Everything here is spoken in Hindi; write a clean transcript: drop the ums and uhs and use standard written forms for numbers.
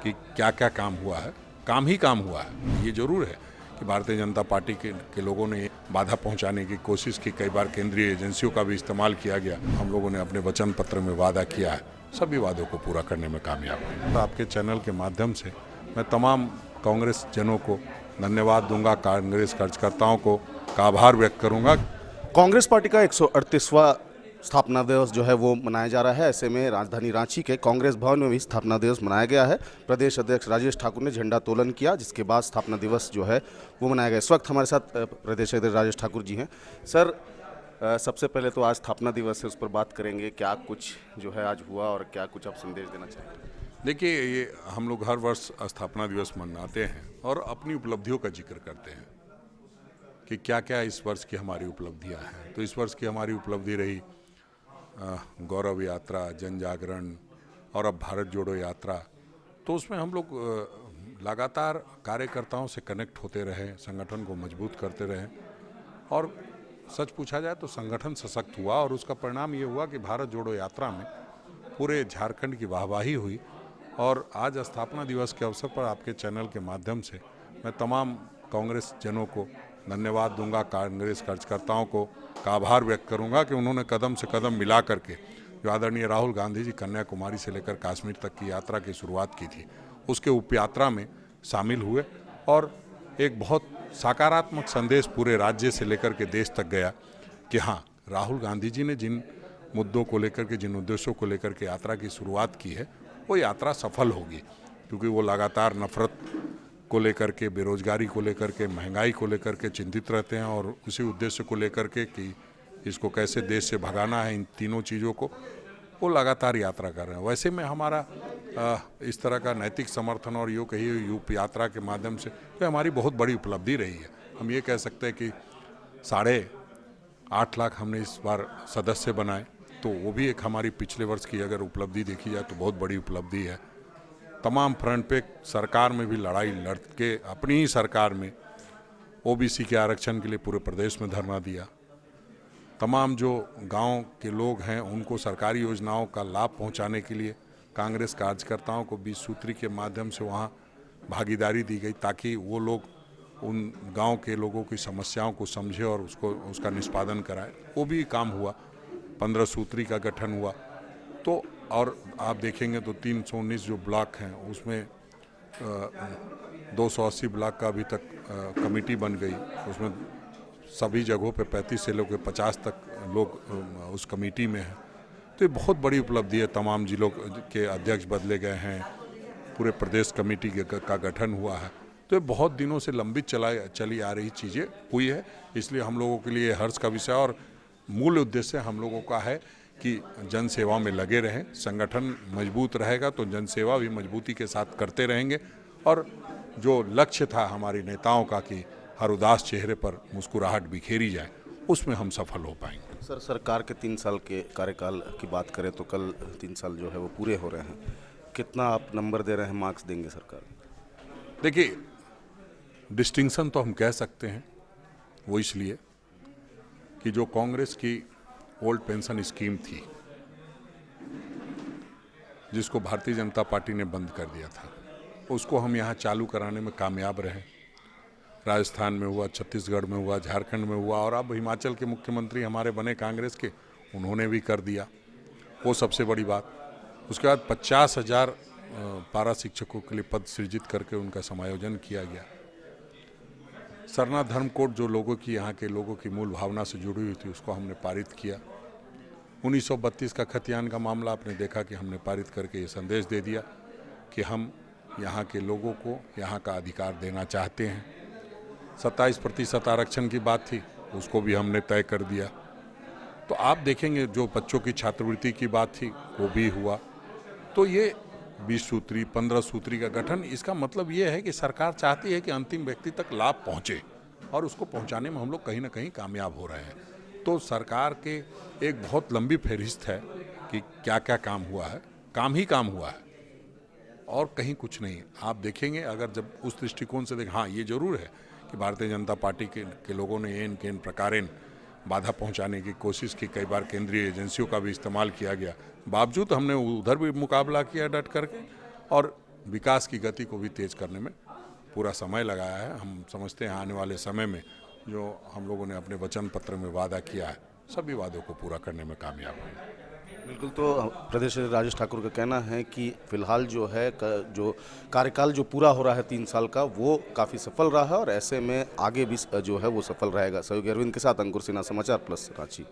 कि क्या क्या काम हुआ है। काम ही काम हुआ है। ये जरूर है कि भारतीय जनता पार्टी के लोगों ने बाधा पहुंचाने की कोशिश की, कई बार केंद्रीय एजेंसियों का भी इस्तेमाल किया गया। हम लोगों ने अपने वचन पत्र में वादा किया है, सभी वादों को पूरा करने में कामयाब हुए। आपके चैनल के माध्यम से मैं तमाम कांग्रेस जनों को धन्यवाद दूंगा, कांग्रेस कार्यकर्ताओं को आभार व्यक्त करूंगा। कांग्रेस पार्टी का 138वां स्थापना दिवस जो है वो मनाया जा रहा है। ऐसे में राजधानी रांची के कांग्रेस भवन में भी स्थापना दिवस मनाया गया है। प्रदेश अध्यक्ष राजेश ठाकुर ने झंडा तोलन किया, जिसके बाद स्थापना दिवस जो है वो मनाया गया। इस वक्त हमारे साथ प्रदेश अध्यक्ष राजेश ठाकुर जी हैं। सर, सबसे पहले तो आज स्थापना दिवस है, उस पर बात करेंगे। क्या कुछ जो है आज हुआ और क्या कुछ आप संदेश देना चाहेंगे? देखिए, ये हम लोग हर वर्ष स्थापना दिवस मनाते हैं और अपनी उपलब्धियों का जिक्र करते हैं कि क्या क्या इस वर्ष की हमारी उपलब्धियां हैं। तो इस वर्ष की हमारी उपलब्धि रही गौरव यात्रा, जन जागरण और अब भारत जोड़ो यात्रा। तो उसमें हम लोग लगातार कार्यकर्ताओं से कनेक्ट होते रहे, संगठन को मजबूत करते रहे और सच पूछा जाए तो संगठन सशक्त हुआ और उसका परिणाम ये हुआ कि भारत जोड़ो यात्रा में पूरे झारखंड की वाहवाही हुई। और आज स्थापना दिवस के अवसर पर आपके चैनल के माध्यम से मैं तमाम कांग्रेस जनों को धन्यवाद दूंगा, कांग्रेस कार्यकर्ताओं को आभार व्यक्त करूंगा कि उन्होंने कदम से कदम मिला करके जो आदरणीय राहुल गांधी जी कन्याकुमारी से लेकर कश्मीर तक की यात्रा की शुरुआत की थी, उसके उपयात्रा में शामिल हुए और एक बहुत सकारात्मक संदेश पूरे राज्य से लेकर के देश तक गया कि हाँ, राहुल गांधी जी ने जिन मुद्दों को लेकर के, जिन उद्देश्यों को लेकर के यात्रा की शुरुआत की है, वो यात्रा सफल होगी। क्योंकि वो लगातार नफरत को लेकर के, बेरोजगारी को लेकर के, महंगाई को लेकर के चिंतित रहते हैं और उसी उद्देश्य को लेकर के कि इसको कैसे देश से भगाना है, इन तीनों चीज़ों को वो लगातार यात्रा कर रहे हैं। वैसे में हमारा इस तरह का नैतिक समर्थन और यूँ कहिए यूप यात्रा के माध्यम से तो हमारी बहुत बड़ी उपलब्धि रही है। हम ये कह सकते हैं कि 8.5 लाख हमने इस बार सदस्य बनाए, तो वो भी एक हमारी पिछले वर्ष की अगर उपलब्धि देखी जाए तो बहुत बड़ी उपलब्धि है। तमाम फ्रंट पे सरकार में भी लड़ाई लड़ के अपनी ही सरकार में ओबीसी के आरक्षण के लिए पूरे प्रदेश में धरना दिया। तमाम जो गांव के लोग हैं उनको सरकारी योजनाओं का लाभ पहुंचाने के लिए कांग्रेस कार्यकर्ताओं को 20 सूत्री के माध्यम से वहां भागीदारी दी गई, ताकि वो लोग उन गांव के लोगों की समस्याओं को समझे और उसका निष्पादन कराए। वो भी काम हुआ। 15 सूत्री का गठन हुआ। तो और आप देखेंगे तो 319 जो ब्लॉक हैं उसमें 280 ब्लॉक का अभी तक कमेटी बन गई। उसमें सभी जगहों पे 35 से लेकर 50 तक लोग उस कमेटी में हैं। तो ये बहुत बड़ी उपलब्धि है। तमाम जिलों के अध्यक्ष बदले गए हैं, पूरे प्रदेश कमेटी का गठन हुआ है। तो ये बहुत दिनों से लंबित चली आ रही चीज़ें हुई है। इसलिए हम लोगों के लिए हर्ष का विषय और मूल उद्देश्य हम लोगों का है कि जन सेवा में लगे रहें। संगठन मजबूत रहेगा तो जन सेवा भी मजबूती के साथ करते रहेंगे और जो लक्ष्य था हमारे नेताओं का कि हर उदास चेहरे पर मुस्कुराहट बिखेरी जाए, उसमें हम सफल हो पाएंगे। सर, सरकार के 3 साल के कार्यकाल की बात करें तो कल 3 साल जो है वो पूरे हो रहे हैं। कितना आप नंबर दे रहे हैं, मार्क्स देंगे सरकार? देखिए, डिस्टिंक्शन तो हम कह सकते हैं, वो इसलिए कि जो कांग्रेस की ओल्ड पेंशन स्कीम थी, जिसको भारतीय जनता पार्टी ने बंद कर दिया था, उसको हम यहाँ चालू कराने में कामयाब रहे। राजस्थान में हुआ, छत्तीसगढ़ में हुआ, झारखंड में हुआ और अब हिमाचल के मुख्यमंत्री हमारे बने कांग्रेस के, उन्होंने भी कर दिया। वो सबसे बड़ी बात। उसके बाद 50,000 पारा शिक्षकों के लिए पद सृजित करके उनका समायोजन किया गया। सरना धर्म कोड जो लोगों की, यहाँ के लोगों की मूल भावना से जुड़ी हुई थी, उसको हमने पारित किया। 1932 का खतियान का मामला आपने देखा कि हमने पारित करके ये संदेश दे दिया कि हम यहाँ के लोगों को यहाँ का अधिकार देना चाहते हैं। 27% आरक्षण की बात थी, उसको भी हमने तय कर दिया। तो आप देखेंगे जो बच्चों की छात्रवृत्ति की बात थी वो भी हुआ। तो ये 20 सूत्री, 15 सूत्री का गठन, इसका मतलब ये है कि सरकार चाहती है कि अंतिम व्यक्ति तक लाभ पहुँचे और उसको पहुँचाने में हम लोग कहीं ना कहीं कामयाब हो रहे हैं। तो सरकार के एक बहुत लंबी फहरिस्त है कि क्या क्या काम हुआ है। काम ही काम हुआ है और कहीं कुछ नहीं। आप देखेंगे अगर जब उस दृष्टिकोण से देखें, हाँ, ये जरूर है कि भारतीय जनता पार्टी के लोगों ने इन प्रकारेण बाधा पहुंचाने की कोशिश की, कई बार केंद्रीय एजेंसियों का भी इस्तेमाल किया गया। बावजूद हमने उधर भी मुकाबला किया डट करके और विकास की गति को भी तेज करने में पूरा समय लगाया है। हम समझते हैं आने वाले समय में जो हम लोगों ने अपने वचन पत्र में वादा किया है, सभी वादों को पूरा करने में कामयाब होंगे। बिल्कुल, तो प्रदेश अध्यक्ष राजेश ठाकुर का कहना है कि फिलहाल जो है जो कार्यकाल जो पूरा हो रहा है 3 साल का, वो काफ़ी सफल रहा है और ऐसे में आगे भी जो है वो सफल रहेगा। सहयोगी अरविंद के साथ अंकुर सिन्हा, समाचार प्लस, रांची।